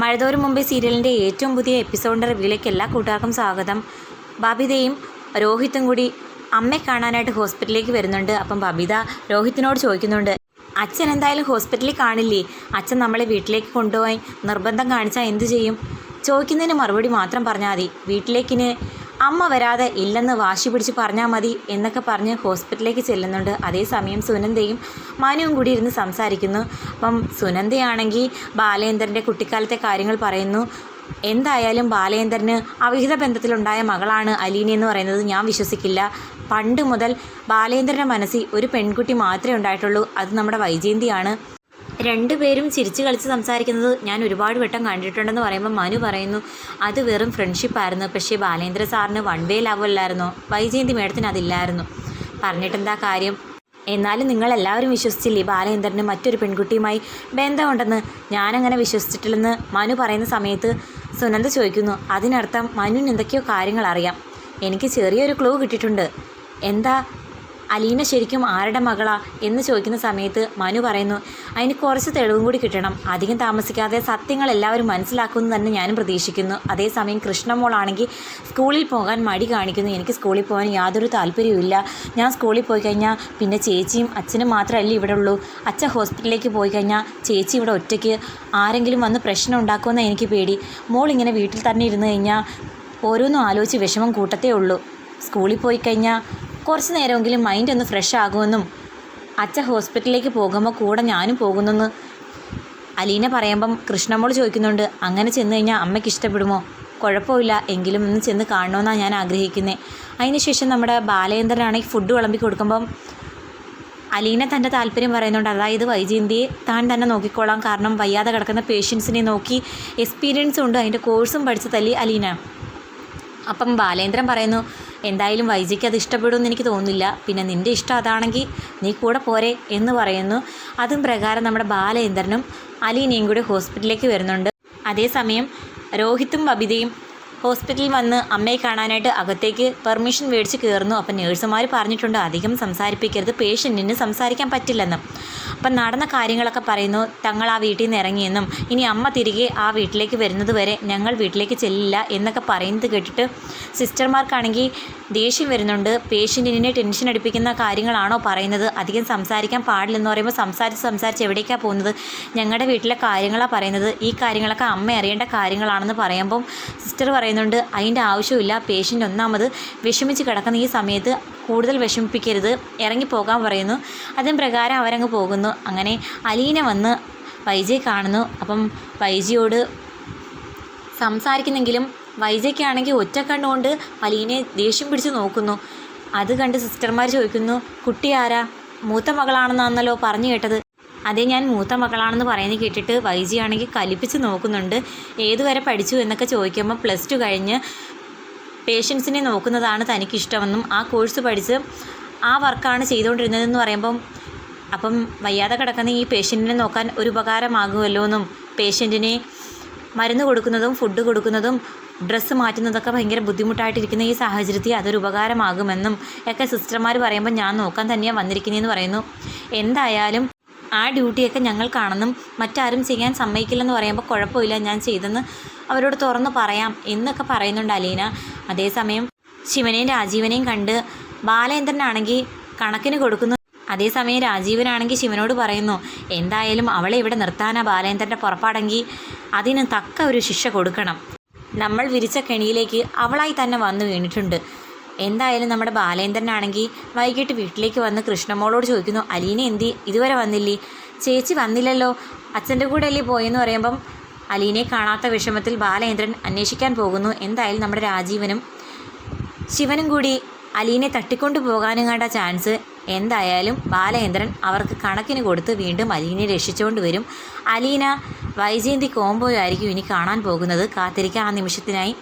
മഴതോറും മുമ്പേ സീരിയലിൻ്റെ ഏറ്റവും പുതിയ എപ്പിസോഡിൻ്റെ റിവ്യൂയിലേക്ക് എല്ലാ കൂട്ടുകാർക്കും സ്വാഗതം. ബബിതയും രോഹിത്തും കൂടി അമ്മയെ കാണാനായിട്ട് ഹോസ്പിറ്റലിലേക്ക് വരുന്നുണ്ട്. അപ്പം ബബിത രോഹിത്തിനോട് ചോദിക്കുന്നുണ്ട്, അച്ഛൻ എന്തായാലും ഹോസ്പിറ്റലിൽ കാണില്ലേ? അച്ഛൻ നമ്മളെ വീട്ടിലേക്ക് കൊണ്ടുപോയി നിർബന്ധം കാണിച്ചാൽ എന്തു ചെയ്യും? ചോദിക്കുന്നതിന് മറുപടി മാത്രം പറഞ്ഞാൽ മതി, വീട്ടിലേക്കിന് അമ്മ വരാതെ ഇല്ലെന്ന് വാശി പിടിച്ച് പറഞ്ഞാൽ മതി എന്നൊക്കെ പറഞ്ഞ് ഹോസ്പിറ്റലിലേക്ക് ചെല്ലുന്നുണ്ട്. അതേസമയം സുനന്ദയും മനുവും കൂടി ഇരുന്ന് സംസാരിക്കുന്നു. അപ്പം സുനന്ദയാണെങ്കിൽ ബാലേന്ദ്രൻ്റെ കുട്ടിക്കാലത്തെ കാര്യങ്ങൾ പറയുന്നു. എന്തായാലും ബാലേന്ദ്രന് അവിഹിത ബന്ധത്തിലുണ്ടായ മകളാണ് അലീന എന്ന് പറയുന്നത് ഞാൻ വിശ്വസിക്കില്ല. പണ്ട് മുതൽ ബാലേന്ദ്രൻ്റെ മനസ്സിൽ ഒരു പെൺകുട്ടി മാത്രമേ ഉണ്ടായിട്ടുള്ളൂ, അത് നമ്മുടെ വൈജയന്തിയാണ്. രണ്ടുപേരും ചിരിച്ച് കളിച്ച് സംസാരിക്കുന്നത് ഞാൻ ഒരുപാട് വട്ടം കണ്ടിട്ടുണ്ടെന്ന് പറയുമ്പോൾ മനു പറയുന്നു, അത് വെറും ഫ്രണ്ട്ഷിപ്പായിരുന്നു. പക്ഷേ ബാലേന്ദ്ര സാറിന് വൺ വേ ലവ് അല്ലായിരുന്നോ? വൈജയന്തി മേഡത്തിന് അതില്ലായിരുന്നു. പറഞ്ഞിട്ടെന്താ കാര്യം? എന്നാലും നിങ്ങളെല്ലാവരും വിശ്വസിച്ചില്ലേ ബാലേന്ദ്രന് മറ്റൊരു പെൺകുട്ടിയുമായി ബന്ധമുണ്ടെന്ന്? ഞാനങ്ങനെ വിശ്വസിച്ചിട്ടില്ലെന്ന് മനു പറയുന്ന സമയത്ത് സുനന്ദ ചോദിക്കുന്നു, അതിനർത്ഥം മനുവിന് എന്തൊക്കെയോ കാര്യങ്ങൾ അറിയാം. എനിക്ക് ചെറിയൊരു ക്ലൂ കിട്ടിയിട്ടുണ്ട്. എന്താ? അലീന ശരിക്കും ആരുടെ മകളാ എന്ന് ചോദിക്കുന്ന സമയത്ത് മനു പറയുന്നു, അതിന് കുറച്ച് തെളിവും കൂടി കിട്ടണം. അധികം താമസിക്കാതെ സത്യങ്ങൾ എല്ലാവരും മനസ്സിലാക്കുമെന്ന് തന്നെ ഞാനും പ്രതീക്ഷിക്കുന്നു. അതേസമയം കൃഷ്ണമോളാണെങ്കിൽ സ്കൂളിൽ പോകാൻ മടി കാണിക്കുന്നു. എനിക്ക് സ്കൂളിൽ പോകാൻ യാതൊരു താല്പര്യവുമില്ല. ഞാൻ സ്കൂളിൽ പോയി കഴിഞ്ഞാൽ പിന്നെ ചേച്ചിയും അച്ഛനും മാത്രമല്ല ഇവിടെ ഉള്ളൂ. അച്ഛൻ ഹോസ്പിറ്റലിലേക്ക് പോയി കഴിഞ്ഞാൽ ചേച്ചി ഇവിടെ ഒറ്റയ്ക്ക്, ആരെങ്കിലും വന്ന് പ്രശ്നം ഉണ്ടാക്കുമെന്ന് എനിക്ക് പേടി. മോൾ ഇങ്ങനെ വീട്ടിൽ തന്നെ ഇരുന്ന് കഴിഞ്ഞാൽ ഓരോന്നും ആലോചിച്ച് വിഷമം കൂട്ടത്തേ ഉള്ളൂ. സ്കൂളിൽ പോയി കഴിഞ്ഞാൽ കുറച്ച് നേരമെങ്കിലും മൈൻഡ് ഒന്ന് ഫ്രഷ് ആകുമെന്നും അച്ഛൻ ഹോസ്പിറ്റലിലേക്ക് പോകുമ്പോൾ കൂടെ ഞാനും പോകുന്നെന്ന് അലീന പറയുമ്പം കൃഷ്ണമോൾ ചോദിക്കുന്നുണ്ട്, അങ്ങനെ ചെന്ന് കഴിഞ്ഞാൽ അമ്മയ്ക്ക് ഇഷ്ടപ്പെടുമോ? കുഴപ്പമില്ല, എങ്കിലും ഒന്ന് ചെന്ന് കാണണമെന്നാണ് ഞാൻ ആഗ്രഹിക്കുന്നത്. അതിനുശേഷം നമ്മുടെ ബാലേന്ദ്രനാണെങ്കിൽ ഫുഡ് വിളമ്പി കൊടുക്കുമ്പം അലീന തൻ്റെ താല്പര്യം പറയുന്നുണ്ട്. അതായത് വൈജയന്തിയെ താൻ തന്നെ നോക്കിക്കോളാം, കാരണം വയ്യാതെ കിടക്കുന്ന പേഷ്യൻസിനെ നോക്കി എക്സ്പീരിയൻസും ഉണ്ട്, അതിൻ്റെ കോഴ്സും പഠിച്ച് തല്ലി അലീന. അപ്പം ബാലേന്ദ്രൻ പറയുന്നു, എന്തായാലും വൈജിക്ക് അത് ഇഷ്ടപ്പെടുമെന്ന് എനിക്ക് തോന്നുന്നില്ല, പിന്നെ നിൻ്റെ ഇഷ്ടം അതാണെങ്കിൽ നീ കൂടെ പോരെ എന്ന് പറയുന്നു. അതും പ്രകാരം നമ്മുടെ ബാലേന്ദ്രനും അലീനയും കൂടി ഹോസ്പിറ്റലിലേക്ക് വരുന്നുണ്ട്. അതേസമയം രോഹിത്തും ബബിതയും ഹോസ്പിറ്റലിൽ വന്ന് അമ്മയെ കാണാനായിട്ട് അകത്തേക്ക് പെർമിഷൻ മേടിച്ച് കയറുന്നു. അപ്പം നേഴ്സുമാർ പറഞ്ഞിട്ടുണ്ട് അധികം സംസാരിപ്പിക്കരുത്, പേഷ്യൻറ്റിന് സംസാരിക്കാൻ പറ്റില്ലെന്ന്. അപ്പം നടന്ന കാര്യങ്ങളൊക്കെ പറയുന്നു. തങ്ങൾ ആ വീട്ടിൽ നിന്ന് ഇറങ്ങിയെന്നും ഇനി അമ്മ തിരികെ ആ വീട്ടിലേക്ക് വരുന്നത് വരെ ഞങ്ങൾ വീട്ടിലേക്ക് ചെല്ലില്ല എന്നൊക്കെ പറയുന്നത് കേട്ടിട്ട് സിസ്റ്റർമാർക്കാണെങ്കിൽ ദേഷ്യം വരുന്നുണ്ട്. പേഷ്യൻറ്റിനെ ടെൻഷൻ അടിപ്പിക്കുന്ന കാര്യങ്ങളാണോ പറയുന്നത്? അധികം സംസാരിക്കാൻ പാടില്ലെന്ന് പറയുമ്പോൾ സംസാരിച്ച് എവിടേക്കാണ് പോകുന്നത്? ഞങ്ങളുടെ വീട്ടിലെ കാര്യങ്ങളാണ് പറയുന്നത്, ഈ കാര്യങ്ങളൊക്കെ അമ്മ അറിയേണ്ട കാര്യങ്ങളാണെന്ന് പറയുമ്പം സിസ്റ്റർ പറയുന്നുണ്ട്, അതിൻ്റെ ആവശ്യമില്ല. പേഷ്യൻ്റ് ഒന്നാമത് വിഷമിച്ച് കിടക്കുന്ന ഈ സമയത്ത് കൂടുതൽ വിഷമിപ്പിക്കരുത്, ഇറങ്ങിപ്പോകാൻ പറയുന്നു. അതും പ്രകാരം അവരങ്ങ് പോകുന്നു. അങ്ങനെ അലീന വന്ന് വൈജയെ കാണുന്നു. അപ്പം വൈജയോട് സംസാരിക്കുന്നെങ്കിലും വൈജയ്ക്കാണെങ്കിൽ ഒറ്റ കണ്ണുകൊണ്ട് അലീനയെ ദേഷ്യം പിടിച്ച് നോക്കുന്നു. അത് കണ്ട് സിസ്റ്റർമാർ ചോദിക്കുന്നു, കുട്ടി ആരാ? മൂത്ത മകളാണെന്നാണല്ലോ പറഞ്ഞു കേട്ടത്. അതേ, ഞാൻ മൂത്ത മകളാണെന്ന് പറയുന്നത് കേട്ടിട്ട് വൈജിയാണെങ്കിൽ കലിപ്പിച്ച് നോക്കുന്നുണ്ട്. ഏതുവരെ പഠിച്ചു എന്നൊക്കെ ചോദിക്കുമ്പോൾ +2 കഴിഞ്ഞ് പേഷ്യൻസിനെ നോക്കുന്നതാണ് തനിക്കിഷ്ടമെന്നും ആ കോഴ്സ് പഠിച്ച് ആ വർക്കാണ് ചെയ്തുകൊണ്ടിരുന്നതെന്ന് പറയുമ്പം അപ്പം വയ്യാതെ കിടക്കുന്ന ഈ പേഷ്യൻറ്റിനെ നോക്കാൻ ഒരു ഉപകാരമാകുമല്ലോ എന്നും പേഷ്യൻറ്റിനെ മരുന്ന് കൊടുക്കുന്നതും ഫുഡ് കൊടുക്കുന്നതും ഡ്രസ്സ് മാറ്റുന്നതൊക്കെ ഭയങ്കര ബുദ്ധിമുട്ടായിട്ടിരിക്കുന്ന ഈ സാഹചര്യത്തിൽ അതൊരു ഉപകാരമാകുമെന്നും ഒക്കെ സിസ്റ്റർമാർ പറയുമ്പോൾ ഞാൻ നോക്കാൻ തന്നെയാണ് വന്നിരിക്കുന്നതെന്ന് പറയുന്നു. എന്തായാലും ആ ഡ്യൂട്ടിയൊക്കെ ഞങ്ങൾക്കാണെന്നും മറ്റാരും ചെയ്യാൻ സമ്മതിക്കില്ലെന്ന് പറയുമ്പോൾ കുഴപ്പമില്ല, ഞാൻ ചെയ്തെന്ന് അവരോട് തുറന്ന് പറയാം എന്നൊക്കെ പറയുന്നുണ്ട് അലീന. അതേസമയം ശിവനെയും രാജീവനെയും കണ്ട് ബാലേന്ദ്രനാണെങ്കിൽ കണക്കിന് കൊടുക്കുന്നു. അതേസമയം രാജീവനാണെങ്കിൽ ശിവനോട് പറയുന്നു, എന്തായാലും അവളെ ഇവിടെ നിർത്താനാ ബാലേന്ദ്രൻ്റെ പുറപ്പാടെങ്കിൽ അതിന് തക്ക ഒരു ശിക്ഷ കൊടുക്കണം. നമ്മൾ വിരിച്ച കെണിയിലേക്ക് അവളായി തന്നെ വന്നു വീണിട്ടുണ്ട്. എന്തായാലും നമ്മുടെ ബാലേന്ദ്രനാണെങ്കിൽ വൈകിട്ട് വീട്ടിലേക്ക് വന്ന് കൃഷ്ണമോളോട് ചോദിക്കുന്നു, അലീന എന്തി ഇതുവരെ വന്നില്ലേ? ചേച്ചി വന്നില്ലല്ലോ, അച്ഛൻ്റെ കൂടെ അല്ലേ പോയെന്ന് പറയുമ്പം അലീനയെ കാണാത്ത വിഷമത്തിൽ ബാലേന്ദ്രൻ അന്വേഷിക്കാൻ പോകുന്നു. എന്തായാലും നമ്മുടെ രാജീവനും ശിവനും കൂടി അലീനയെ തട്ടിക്കൊണ്ടു പോകാനും കണ്ട ചാൻസ്. എന്തായാലും ബാലേന്ദ്രൻ അവർക്ക് കണക്കിന് കൊടുത്ത് വീണ്ടും അലീനയെ രക്ഷിച്ചുകൊണ്ട് വരും. അലീന വൈജയന്തി കോംബോ ആയിരിക്കും ഇനി കാണാൻ പോകുന്നത്. കാത്തിരിക്കുക ആ നിമിഷത്തിനായി.